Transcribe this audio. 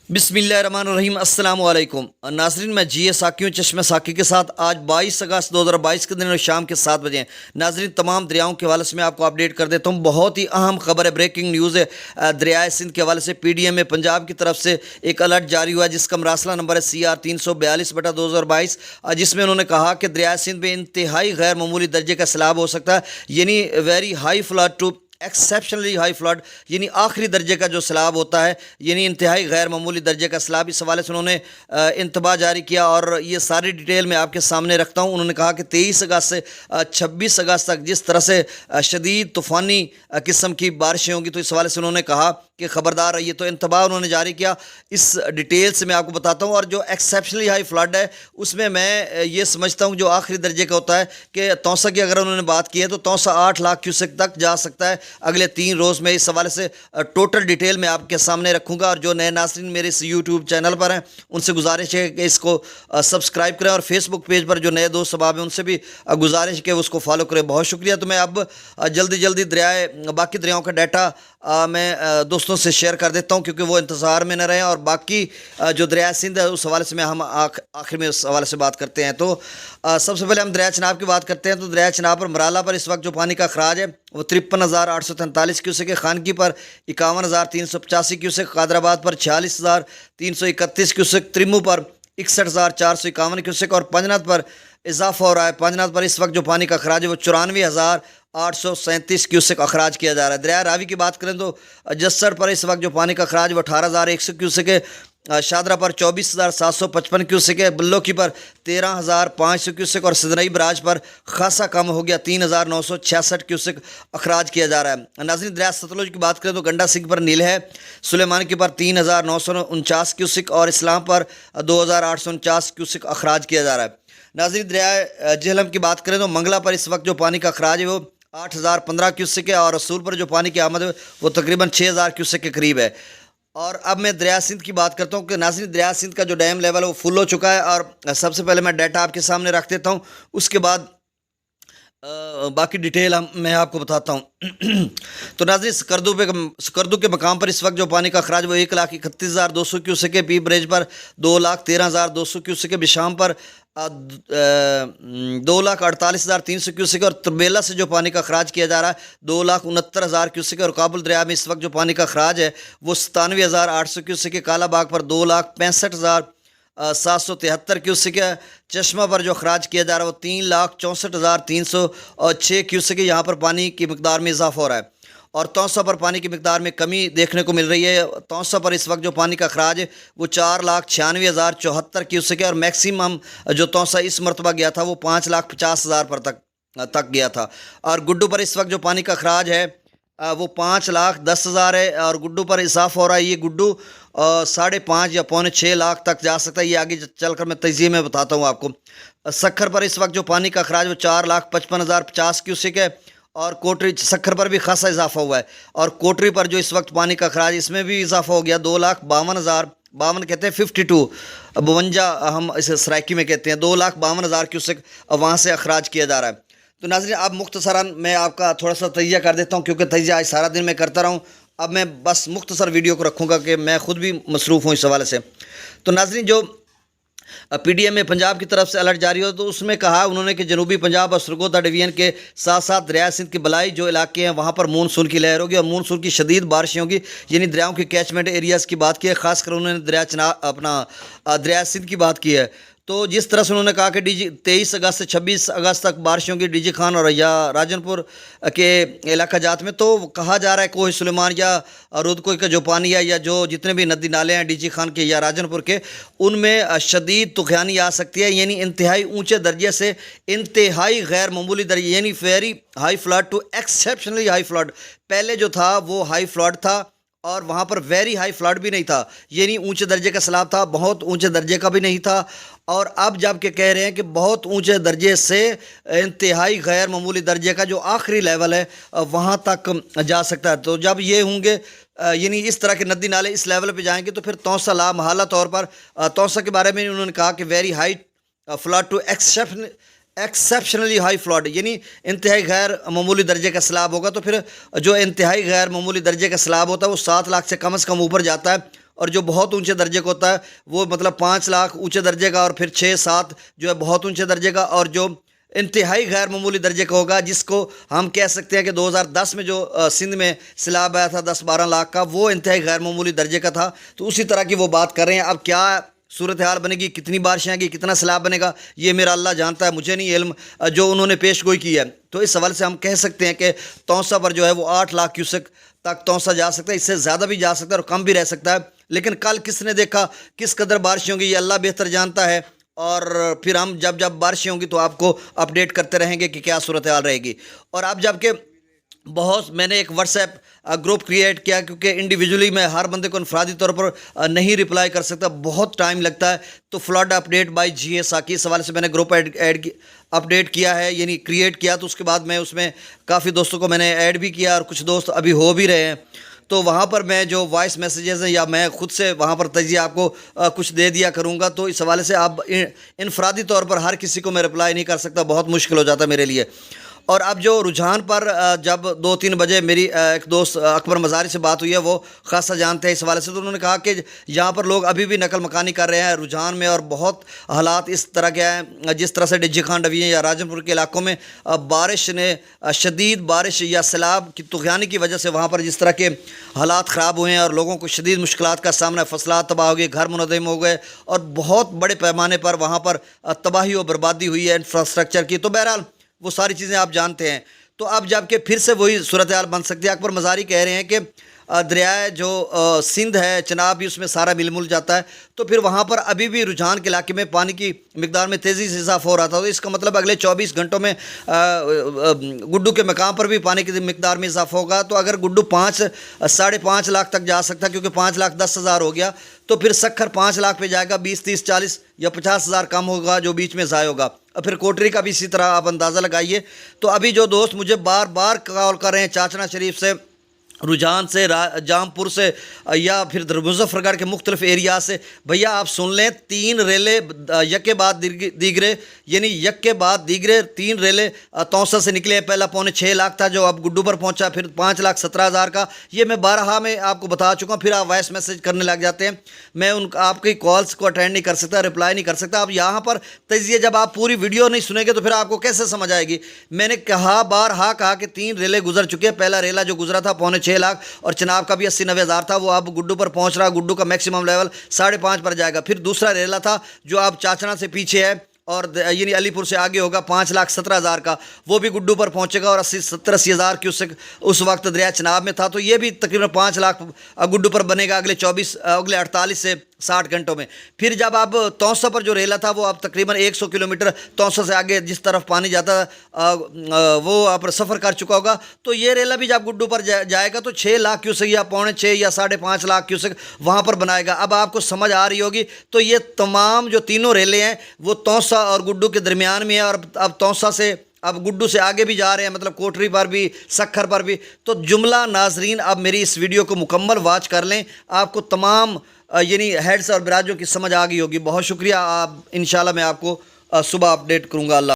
بسم اللہ الرحمن الرحیم۔ السلام علیکم ناظرین، میں جی اے ساکیوں چشمہ ساکی کے ساتھ آج 22 اگست 2022 کے دن اور شام کے 7 بجے ہیں۔ ناظرین، تمام دریاؤں کے حوالے سے میں آپ کو اپڈیٹ کر دیتا ہوں۔ بہت ہی اہم خبر ہے، بریکنگ نیوز ہے۔ دریائے سندھ کے حوالے سے پی ڈی ایم پنجاب کی طرف سے ایک الرٹ جاری ہوا ہے، جس کا مراسلہ نمبر ہے CR 342/2022، جس میں انہوں نے کہا کہ دریائے سندھ میں انتہائی غیر معمولی درجے کا سیلاب ہو سکتا ہے، یعنی very high flood to exceptionally high flood, یعنی آخری درجے کا جو سیلاب ہوتا ہے، یعنی انتہائی غیر معمولی درجے کا سیلاب۔ اس حوالے سے انہوں نے انتباہ جاری کیا اور یہ ساری ڈیٹیل میں آپ کے سامنے رکھتا ہوں۔ انہوں نے کہا کہ 23 اگست سے 26 اگست تک جس طرح سے شدید طوفانی قسم کی بارشیں ہوں گی، تو اس حوالے سے انہوں نے کہا کہ خبردار رہیے۔ تو انتباہ انہوں نے جاری کیا۔ اس ڈیٹیل سے میں آپ کو بتاتا ہوں، اور جو ایکسیپشنلی ہائی فلڈ ہے اس میں یہ سمجھتا ہوں جو آخری درجے کا ہوتا ہے کہ توسا کی اگر انہوں نے بات کی ہے تو توسا 8 لاکھ کیوسک تک جا سکتا ہے اگلے 3 روز میں۔ اس حوالے سے ٹوٹل ڈیٹیل میں آپ کے سامنے رکھوں گا، اور جو نئے ناظرین میرے اس یوٹیوب چینل پر ہیں ان سے گزارش ہے کہ اس کو سبسکرائب کریں، اور فیس بک پیج پر جو نئے دوست احباب ہیں ان سے بھی گزارش ہے کہ اس کو فالو کریں۔ بہت شکریہ۔ تو میں اب جلدی باقی دریاؤں کا ڈیٹا میں دوستوں سے شیئر کر دیتا ہوں، کیونکہ وہ انتظار میں نہ رہیں، اور باقی جو دریائے سندھ ہے اس حوالے سے ہم آخر میں اس حوالے سے بات کرتے ہیں۔ تو سب سے پہلے ہم دریائے چناب کی بات کرتے ہیں۔ تو دریائے چناب پر مرالہ پر اس وقت جو پانی کا اخراج ہے وہ 53,843 کیوسک ہے، خانگی پر 51,385 کیوسک، قادر آباد پر 46,331 کیوسک، ترمو پر 61,451 کیوسک، اور پنجنت پر اضافہ ہو رہا ہے۔ پنجنت پر اس وقت جو پانی کا اخراج ہے وہ 94,837 کیوسک اخراج کیا جا رہا ہے۔ دریائے راوی کی بات کریں تو جسڑ پر اس وقت جو پانی کا اخراج وہ 18,100 کیوسک ہے، شادرہ پر 24,755 کیوسک ہے، بلوکی پر 13,500 کیوسک، اور سدنئی براج پر خاصا کم ہو گیا، 3,966 کیوسک اخراج کیا جا رہا ہے۔ ناظرین، دریا ستلج کی بات کریں تو گنڈا سنگھ پر نیل ہے، سلیمان کی پر 3,949 کیوسک، اور اسلام پر 2,849 کیوسک اخراج کیا جا رہا ہے۔ ناظرین، دریائے جہلم کی بات کریں تو منگلا پر اس وقت جو پانی کا اخراج ہے وہ 8,015 کیوسک ہے، اور رسول پر جو پانی کی آمد ہے وہ تقریباً 6,000 کیوسک کے قریب ہے۔ اور اب میں دریا سندھ کی بات کرتا ہوں کہ ناظرین، دریا سندھ کا جو ڈیم لیول ہے وہ فل ہو چکا ہے، اور سب سے پہلے میں ڈیٹا آپ کے سامنے رکھ دیتا ہوں، اس کے بعد باقی ڈیٹیل میں آپ کو بتاتا ہوں۔ تو ناظرین، سکردو کے مقام پر اس وقت جو پانی کا اخراج وہ 1,31,200 کیوسک ہے، پی بریج پر 2,13,200 کیوسک ہے، بشام پر 2,48,300 کیوسک، اور تربیلا سے جو پانی کا اخراج کیا جا رہا ہے 2,69,000 کیوسک ہے، اور کابل دریا میں اس وقت جو پانی کا اخراج ہے وہ 97,800 کیوسک ہے، کالا باغ پر 2,65,773 کیوسک ہے، چشمہ پر جو اخراج کیا جا رہا ہے وہ 3,64,306 کیوسک ہے۔ یہاں پر پانی کی مقدار میں اضافہ ہو رہا ہے، اور توسا پر پانی کی مقدار میں کمی دیکھنے کو مل رہی ہے۔ توسا پر اس وقت جو پانی کا اخراج ہے وہ 4,96,074 کیوسک ہے، اور میکسیمم جو توسا اس مرتبہ گیا تھا وہ 5,50,000 پر تک گیا تھا۔ اور گڈو پر اس وقت جو پانی کا اخراج ہے وہ 5,10,000 ہے، اور گڈو پر اضافہ ہو رہا ہے۔ یہ گڈو 5.5 یا 6.25 لاکھ تک جا سکتا ہے، یہ آگے چل کر میں تجزیے میں بتاتا ہوں آپ کو۔ سکھر پر اس وقت جو پانی کا اخراج وہ 4,55,050 کیوسک ہے، اور کوٹری سکھر پر بھی خاصا اضافہ ہوا ہے، اور کوٹری پر جو اس وقت پانی کا اخراج اس میں بھی اضافہ ہو گیا، 2,52,052 کہتے ہیں 52 ہم اسے سرائکی میں کہتے ہیں، 2,52,000 کیوسک وہاں سے اخراج کیا جا رہا ہے۔ تو ناظرین، اب مختصراً میں آپ کا تھوڑا سا تجزیہ کر دیتا ہوں، کیونکہ تجزیہ آج سارا دن میں کرتا رہا ہوں، اب میں بس مختصر ویڈیو کو رکھوں گا کہ میں خود بھی مصروف ہوں اس حوالے سے۔ تو ناظرین، جو پی ڈی ایم پنجاب کی طرف سے الرٹ جاری ہو تو اس میں کہا انہوں نے کہ جنوبی پنجاب اور سرگودا ڈویژن کے ساتھ ساتھ دریائے سندھ کے بلائی جو علاقے ہیں وہاں پر مونسون کی لہر ہوگی، اور مونسون کی شدید بارشیں ہوگی، یعنی دریاؤں کی کیچمنٹ ایریاز کی بات کی ہے، خاص کر انہوں نے دریائے سندھ کی بات کی ہے۔ تو جس طرح سے انہوں نے کہا کہ 23 اگست سے 26 اگست تک بارشوں کی ڈی جی خان اور یا راجن پور کے علاقہ جات میں، تو کہا جا رہا ہے کوہ سلیمان یا رودکوئی کا جو پانی ہے یا جو جتنے بھی ندی نالے ہیں ڈی جی خان کے یا راجن پور کے، ان میں شدید طوفانی آ سکتی ہے، یعنی انتہائی اونچے درجے سے انتہائی غیر معمولی درجے، یعنی very high flood to exceptionally high flood. پہلے جو تھا وہ ہائی فلڈ تھا، اور وہاں پر ویری ہائی فلڈ بھی نہیں تھا، یعنی اونچے درجے کا سیلاب تھا، بہت اونچے درجے کا بھی نہیں تھا، اور اب جب کہ کہہ رہے ہیں کہ بہت اونچے درجے سے انتہائی غیر معمولی درجے کا جو آخری لیول ہے وہاں تک جا سکتا ہے۔ تو جب یہ ہوں گے، یعنی اس طرح کے ندی نالے اس لیول پہ جائیں گے، تو پھر توسا لا محالہ طور پر توسا کے بارے میں انہوں نے کہا کہ very high flood to exceptionally high flood, یعنی انتہائی غیر معمولی درجے کا سیلاب ہوگا۔ تو پھر جو انتہائی غیر معمولی درجے کا سیلاب ہوتا ہے وہ 7 لاکھ سے کم از کم اوپر جاتا ہے، اور جو بہت اونچے درجے کا ہوتا ہے وہ مطلب 5 لاکھ اونچے درجے کا، اور پھر 6-7 جو ہے بہت اونچے درجے کا، اور جو انتہائی غیر معمولی درجے کا ہوگا جس کو ہم کہہ سکتے ہیں کہ 2010 میں جو سندھ میں سیلاب آیا تھا 10-12 لاکھ کا، وہ انتہائی غیر معمولی درجے کا تھا. تو اسی طرح کی وہ بات کر رہے ہیں. اب کیا صورتحال بنے گی، کتنی بارشیں آئیں گی، کتنا سیلاب بنے گا، یہ میرا اللہ جانتا ہے، مجھے نہیں علم جو انہوں نے پیش گوئی کی ہے. تو اس حوالے سے ہم کہہ سکتے ہیں کہ توسا پر جو ہے وہ 8 لاکھ کیوسک تک توسا جا سکتا ہے، اس سے زیادہ بھی جا سکتا ہے اور کم بھی رہ سکتا ہے. لیکن کل کس نے دیکھا کس قدر بارشیں ہوں گی، یہ اللہ بہتر جانتا ہے. اور پھر ہم جب بارشیں ہوں گی تو آپ کو اپڈیٹ کرتے رہیں گے کہ کیا صورتحال رہے گی. اور اب جب کہ میں نے ایک واٹس ایپ گروپ کریٹ کیا، کیونکہ انڈیویجولی میں ہر بندے کو انفرادی طور پر نہیں رپلائی کر سکتا، بہت ٹائم لگتا ہے. تو فلڈ اپڈیٹ بائی جی اے ساکی، اس حوالے سے میں نے گروپ اپڈیٹ کیا ہے، یعنی کریٹ کیا. تو اس کے بعد میں اس میں کافی دوستوں کو میں نے ایڈ بھی کیا، اور کچھ دوست ابھی ہو بھی رہے ہیں. تو وہاں پر میں جو وائس میسیجز ہیں یا میں خود سے وہاں پر تجزیہ آپ کو کچھ دے دیا کروں گا. تو اس حوالے سے اب انفرادی طور پر ہر کسی کو میں رپلائی نہیں کر سکتا، بہت مشکل ہو جاتا ہے میرے لیے. اور اب جو رجحان پر جب 2-3 بجے میری ایک دوست اکبر مزاری سے بات ہوئی ہے، وہ خاصا جانتے ہیں اس حوالے سے. تو انہوں نے کہا کہ یہاں پر لوگ ابھی بھی نقل مکانی کر رہے ہیں رجحان میں، اور بہت حالات اس طرح کے ہیں جس طرح سے ڈجی خان ڈویے یا راجن پور کے علاقوں میں بارش نے شدید بارش یا سیلاب کی طغیانی کی وجہ سے وہاں پر جس طرح کے حالات خراب ہوئے ہیں، اور لوگوں کو شدید مشکلات کا سامنا ہے، فصلات تباہ ہو گئی، گھر منہدم ہو گئے، اور بہت بڑے پیمانے پر وہاں پر تباہی و بربادی ہوئی ہے انفراسٹرکچر کی. تو بہرحال وہ ساری چیزیں آپ جانتے ہیں. تو اب جب کہ پھر سے وہی صورتحال بن سکتی ہے. اکبر مزاری کہہ رہے ہیں کہ دریائے جو سندھ ہے چناب بھی اس میں سارا مل مل جاتا ہے. تو پھر وہاں پر ابھی بھی رجحان کے علاقے میں پانی کی مقدار میں تیزی سے اضافہ ہو رہا تھا. تو اس کا مطلب اگلے 24 گھنٹوں میں گڈو کے مقام پر بھی پانی کی مقدار میں اضافہ ہوگا. تو اگر گڈو 5-5.5 لاکھ تک جا سکتا ہے، کیونکہ 5,10,000 ہو گیا، تو پھر سکھر 5 لاکھ پہ جائے گا، 20-30-40 یا 50,000 کم ہوگا جو بیچ میں ضائع ہوگا. اور پھر کوٹری کا بھی اسی طرح آپ اندازہ لگائیے. تو ابھی جو دوست مجھے بار بار کال کر رہے ہیں چاچنا شریف سے، رجحان سے، جام پور سے، یا پھر مظفر گڑھ کے مختلف ایریا سے، بھیا آپ سن لیں 3 ریلے یک کے بعد دیگرے، یعنی یک کے بعد دیگرے 3 ریلے توسا سے نکلے ہیں. پہلا 6.25 لاکھ تھا جو اب گڈو پر پہنچا، پھر 5,17,000 کا. یہ میں 12 میں آپ کو بتا چکا ہوں. پھر آپ وائس میسیج کرنے لگ جاتے ہیں، میں آپ کی کالز کو اٹینڈ نہیں کر سکتا، رپلائی نہیں کر سکتا. اب یہاں پر تجزیہ جب آپ پوری ویڈیو نہیں سنیں گے تو پھر آپ کو کیسے سمجھ آئے گی. میں نے بارہا کہا کہ 3 ریلے گزر چکے ہیں. پہلا ریلا جو گزرا تھا 6.25 لاکھ، اور چناب کا بھی 80-90 ہزار تھا، وہ اب گڈو پر پہنچ رہا. گڈو کا میکسیمم لیول 5.5 پر جائے گا. پھر دوسرا ریلا تھا جو اب چاچنا سے پیچھے ہے، اور یعنی علی پور سے آگے ہوگا 5,17,000 کا، وہ بھی گڈو پر پہنچے گا، اور 70-80 ہزار کیوسک اس وقت دریا چناب میں تھا. تو یہ بھی تقریباً 5 لاکھ گڈو پر بنے گا اگلے 48 سے 60 گھنٹوں میں. پھر جب اب توسا پر جو ریلا تھا وہ اب تقریباً 100 کلومیٹر توسا سے آگے جس طرف پانی جاتا وہ آپ سفر کر چکا ہوگا. تو یہ ریلا بھی جب گڈو پر جائے گا تو 6 لاکھ کیوسک یا 6.25 یا 5.5 لاکھ کیوسک وہاں پر بنائے گا. اب آپ کو سمجھ آ رہی ہوگی. تو یہ تمام جو تینوں ریلے ہیں وہ توسا اور گڈو کے درمیان میں ہے، اور اب توسا سے اب گڈو سے آگے بھی جا رہے ہیں، مطلب کوٹری پر بھی، سکھر پر بھی. تو جملہ ناظرین اب میری اس ویڈیو کو مکمل واچ کر لیں، آپ کو تمام یعنی ہیڈز اور براجوں کی سمجھ آ گئی ہوگی. بہت شکریہ. انشاءاللہ میں آپ کو صبح اپڈیٹ کروں گا. اللہ